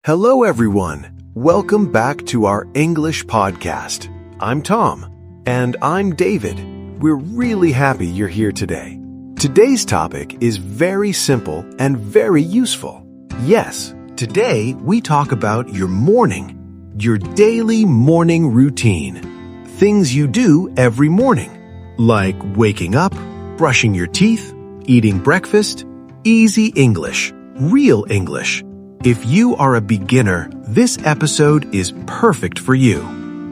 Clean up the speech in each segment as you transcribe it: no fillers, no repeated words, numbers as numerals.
Hello, everyone. Welcome back to our English podcast. I'm Tom. And I'm David. We're really happy you're here today. Today's topic is very simple and very useful. Yes, today we talk about your morning, your daily morning routine. Things you do every morning, like waking up, brushing your teeth, eating breakfast. Easy English, real English. If you are a beginner, this episode is perfect for you.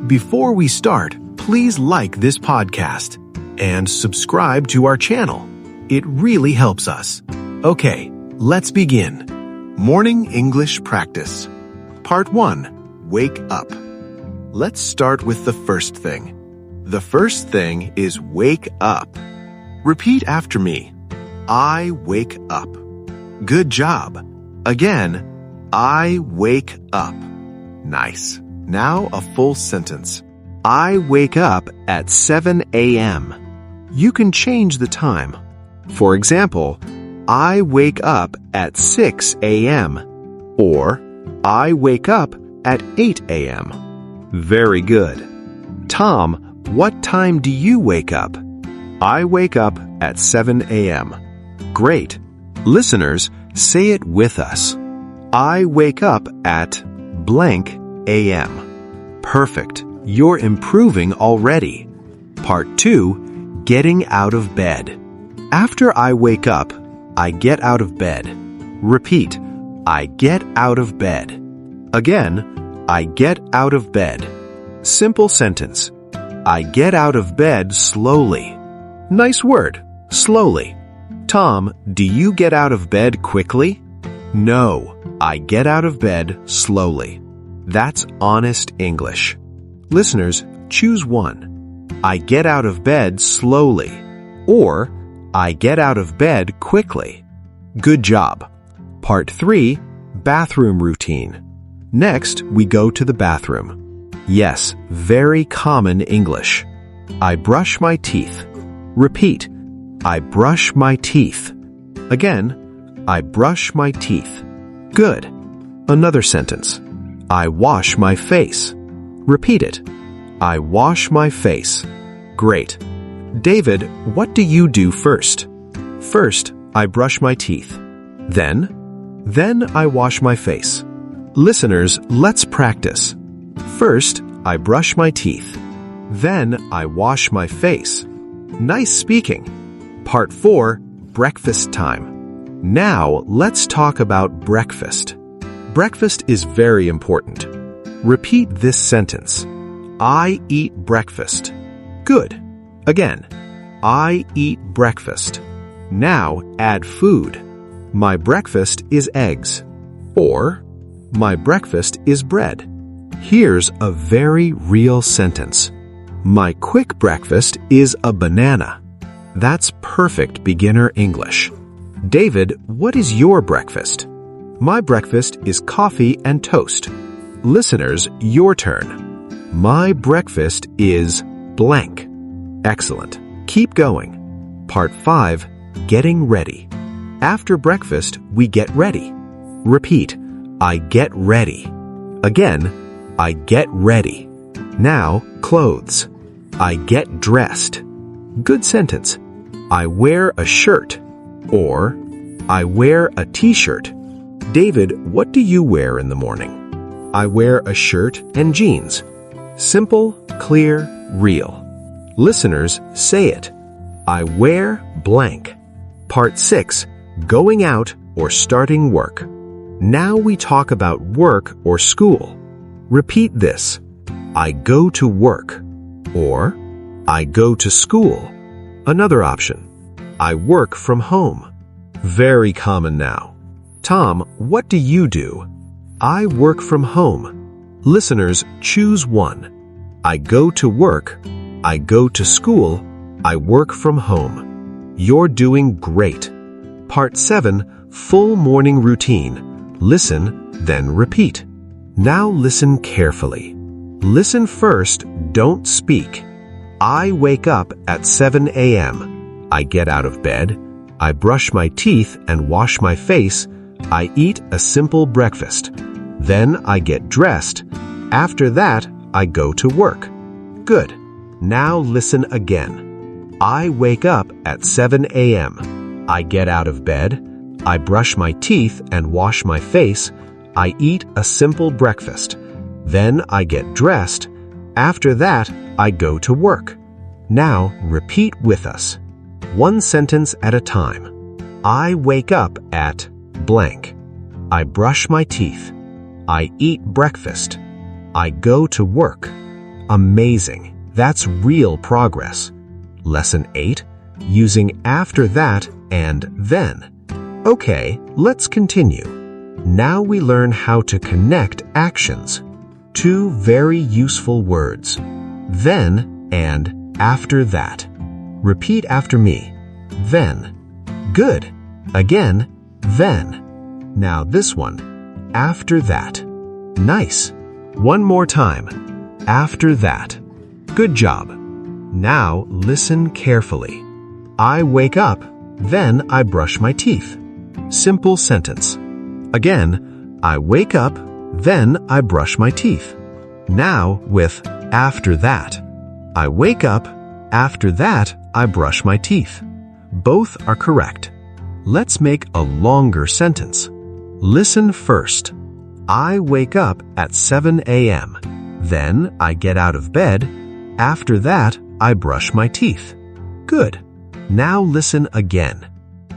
Before we start, please like this podcast and subscribe to our channel. It really helps us. Okay, let's begin. Morning English Practice. Part 1. Wake up. Let's start with the first thing. The first thing is wake up. Repeat after me. I wake up. Good job. Again, I wake up. Nice. Now a full sentence. I wake up at 7 a.m. You can change the time. For example, I wake up at 6 a.m. or I wake up at 8 a.m. Very good. Tom, what time do you wake up? I wake up at 7 a.m. Great. Listeners, say it with us. I wake up at blank a.m. Perfect. You're improving already. Part 2. Getting out of bed. After I wake up, I get out of bed. Repeat. I get out of bed. Again, I get out of bed. Simple sentence. I get out of bed slowly. Nice word. Slowly. Tom, do you get out of bed quickly? No, I get out of bed slowly. That's honest English. Listeners, choose one. I get out of bed slowly, or I get out of bed quickly. Good job. Part 3, bathroom routine. Next, we go to the bathroom. Yes, very common English. I brush my teeth. Repeat. I brush my teeth. Again, I brush my teeth. Good. Another sentence. I wash my face. Repeat it. I wash my face. Great. David, what do you do first? First, I brush my teeth. Then I wash my face. Listeners, let's practice. First, I brush my teeth. Then I wash my face. Nice speaking. Part 4, breakfast time. Now, let's talk about breakfast. Breakfast is very important. Repeat this sentence. I eat breakfast. Good. Again, I eat breakfast. Now, add food. My breakfast is eggs. Or, my breakfast is bread. Here's a very real sentence. My quick breakfast is a banana. That's perfect beginner English. David, what is your breakfast? My breakfast is coffee and toast. Listeners, your turn. My breakfast is blank. Excellent. Keep going. Part 5, getting ready. After breakfast, we get ready. Repeat. I get ready. Again, I get ready. Now, clothes. I get dressed. Good sentence. I wear a shirt. Or, I wear a t-shirt. David, what do you wear in the morning? I wear a shirt and jeans. Simple, clear, real. Listeners, say it. I wear blank. Part 6, going out or starting work. Now we talk about work or school. Repeat this. I go to work. Or, I go to school. Another option. I work from home. Very common now. Tom, what do you do? I work from home. Listeners, choose one. I go to work. I go to school. I work from home. You're doing great. Part 7, full morning routine. Listen, then repeat. Now listen carefully. Listen first, don't speak. I wake up at 7 a.m. I get out of bed. I brush my teeth and wash my face. I eat a simple breakfast. Then I get dressed. After that, I go to work. Good. Now listen again. I wake up at 7 a.m. I get out of bed. I brush my teeth and wash my face. I eat a simple breakfast. Then I get dressed. After that, I go to work. Now repeat with us. One sentence at a time. I wake up at blank. I brush my teeth. I eat breakfast. I go to work. Amazing. That's real progress. Lesson 8. Using after that and then. Okay, let's continue. Now we learn how to connect actions. Two very useful words. Then and after that. Repeat after me. Then. Good. Again, then. Now this one. After that. Nice. One more time. After that. Good job. Now listen carefully. I wake up, then I brush my teeth. Simple sentence. Again, I wake up, then I brush my teeth. Now with after that. I wake up, after that I brush my teeth. Both are correct. Let's make a longer sentence. Listen first. I wake up at 7 a.m. Then I get out of bed. After that, I brush my teeth. Good. Now listen again.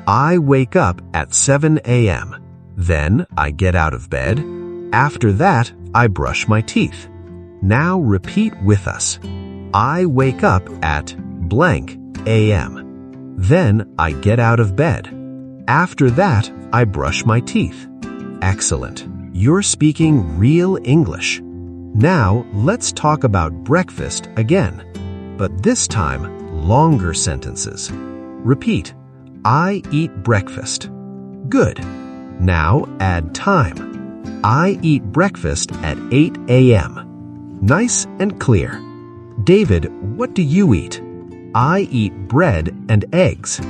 I wake up at 7 a.m. Then I get out of bed. After that, I brush my teeth. Now repeat with us. I wake up at blank a.m. Then I get out of bed. After that, I brush my teeth. Excellent. You're speaking real English. Now, let's talk about breakfast again, but this time, longer sentences. Repeat. I eat breakfast. Good. Now add time. I eat breakfast at 8 a.m. Nice and clear. David, what do you eat? I eat bread and eggs.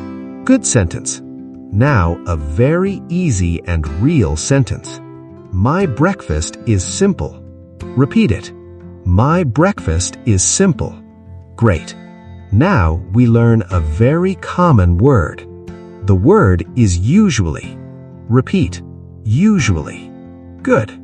Good sentence. Now a very easy and real sentence. My breakfast is simple. Repeat it. My breakfast is simple. Great. Now we learn a very common word. The word is usually. Repeat. Usually. Good.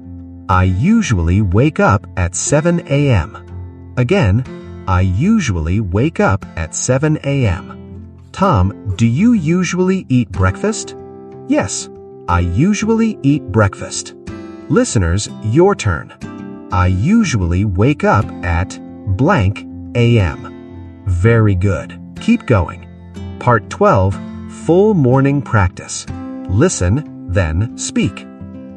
I usually wake up at 7 a.m. Again, I usually wake up at 7 a.m. Tom, do you usually eat breakfast? Yes, I usually eat breakfast. Listeners, your turn. I usually wake up at blank a.m. Very good. Keep going. Part 12, full morning practice. Listen, then speak.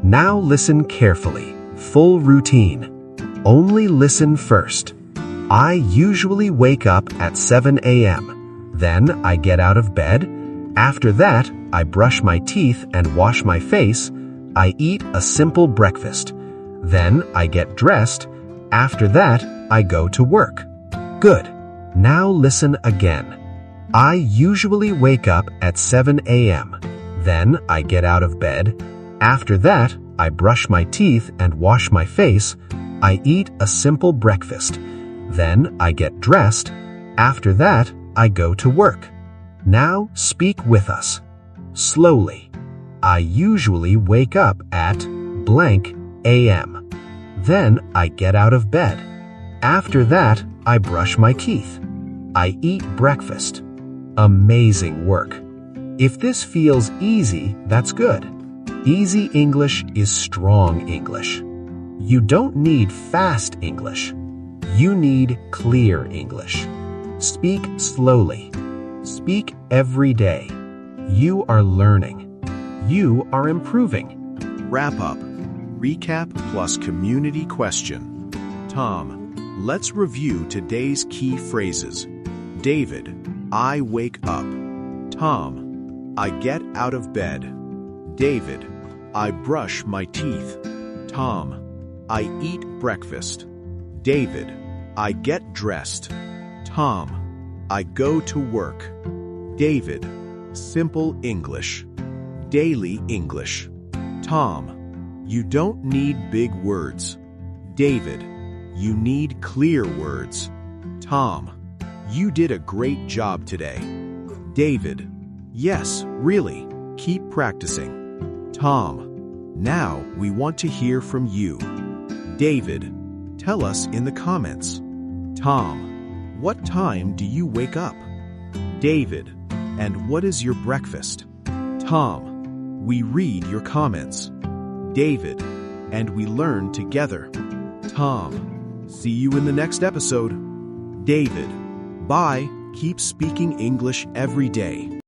Now listen carefully. Full routine. Only listen first. I usually wake up at 7 a.m. Then I get out of bed. After that, I brush my teeth and wash my face. I eat a simple breakfast. Then I get dressed. After that, I go to work. Good. Now listen again. I usually wake up at 7 a.m. Then I get out of bed. After that, I brush my teeth and wash my face. I eat a simple breakfast. Then I get dressed. After that, I go to work. Now speak with us. Slowly. I usually wake up at blank a.m. Then I get out of bed. After that, I brush my teeth. I eat breakfast. Amazing work. If this feels easy, that's good. Easy English is strong English. You don't need fast English. You need clear English. Speak slowly. Speak every day. You are learning. You are improving. Wrap up. Recap plus community question. Tom, let's review today's key phrases. David, I wake up. Tom, I get out of bed. David, I brush my teeth. Tom, I eat breakfast. David, I get dressed. Tom, I go to work. David, simple English. Daily English. Tom, You don't need big words. David, you need clear words. Tom, you did a great job today. David, yes, really, keep practicing. Tom, now we want to hear from you. David, tell us in the comments. Tom, what time do you wake up? David, and what is your breakfast? Tom, we read your comments. David, and we learn together. Tom, see you in the next episode. David, bye. Keep speaking English every day.